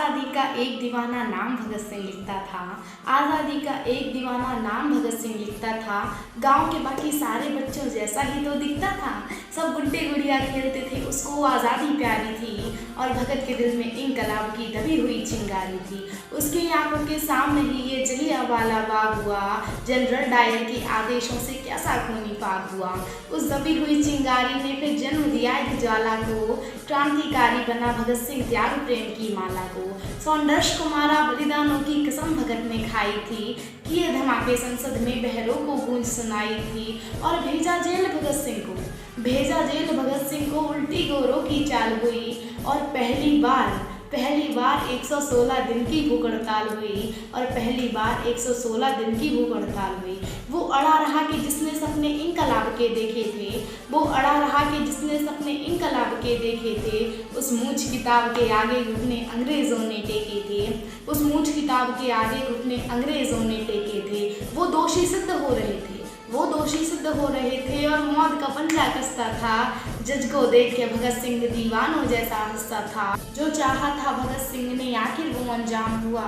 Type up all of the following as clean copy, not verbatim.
आज़ादी का एक दीवाना नाम भगत सिंह लिखता था। आज़ादी का एक दीवाना नाम भगत सिंह लिखता था। गांव के बाकी सारे बच्चों जैसा ही तो दिखता था। सब गुड्डे गुड़िया खेलते थे, उसको आज़ादी प्यारी थी और भगत के दिल में इंकलाब की दबी हुई चिंगारी थी। उसकी आंखों के सामने ही ये जलियांवाला बाग हुआ। जनरल डायर के आदेशों से कैसा खूनी पाक हुआ। उस दबी हुई चिंगारी ने फिर जन्म दिया एक ज्वाला को। क्रांतिकारी बना भगत सिंह त्याग प्रेम की माला को। संघर्ष को मारा, बलिदानों की कसम भगत ने खाई थी। किए धमाके संसद में, बहरों को गूंज सुनाई थी और भेजा जेल भगत सिंह को। भेजा जेल भगत सिंह को, उल्टी गोरों की चाल हुई और पहली बार 116 दिन की भूख हड़ताल हुई और पहली बार 116 दिन की भूख हड़ताल हुई। वो अड़ा रहा कि जिसने सपने इंकलाब के देखे थे, वो अड़ा रहा कि जिसने सपने इंकलाब के देखे थे। उस मूछ किताब के आगे घुटने अंग्रेज़ों ने टेके थे। उस मूछ किताब के आगे घुटने अंग्रेज़ों ने टेके थे। वो दोषी सिद्ध हो रहे थे, वो दोषी सिद्ध हो रहे थे और मौत का पंजा कसता था। जज को देख के भगत सिंह दीवानों जैसा हंसता था। जो चाहा था भगत सिंह ने आखिर वो अंजाम हुआ।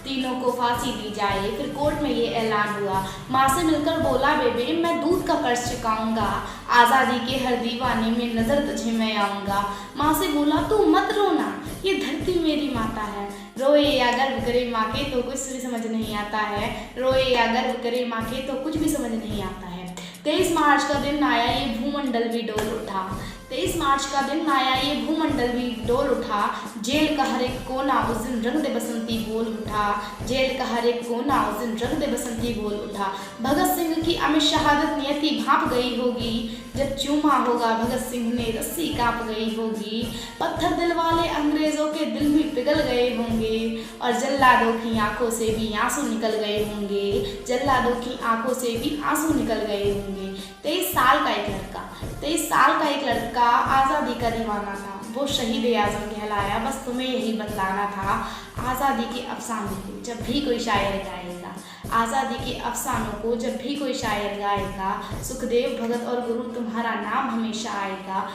तीनों को फांसी दी जाए, फिर कोर्ट में ये ऐलान हुआ। माँ से मिलकर बोला, बेबे मैं दूध का कर्ज चुकाऊंगा। आज़ादी के हर दीवाने में नजर तुझे मैं आऊंगा। माँ से बोला, तू मत रोना, ये धरती मेरी माता है। रोए या गर्व करे माँ के तो कुछ भी समझ नहीं आता है। रोए या गर्व करे माँ के तो कुछ भी समझ नहीं आता है। 23 मार्च का दिन आया, ये भूमंडल भी डोल उठा। 23 मार्च का दिन आया, ये भूमंडल भी डोल उठा। जेल का हर एक कोना उस दिन रंग दे बसंती बोल उठा। जेल का हर एक कोना उस दिन रंग दे बसंती बोल उठा। भगत सिंह की अमित शहादत नियति भाप गई होगी। जब चूमा होगा भगत सिंह ने रस्सी कांप गई होगी। पत्थर दिल वाले अंग्रेजों के दिल भी पिघल गए होंगे और जल्लादों की आंखों से भी आंसू निकल गए होंगे। जल्लादों की आंखों से भी आंसू निकल गए होंगे। 23 साल का एक लड़का आज़ादी का दीवाना था। वो शहीद आज़म कहलाया। बस तुम्हें यही बतलाना था। आज़ादी के अफसानों को जब भी कोई शायर गाएगा, आज़ादी के अफसानों को जब भी कोई शायर गाएगा, सुखदेव, भगत और गुरु तुम्हारा नाम हमेशा आएगा।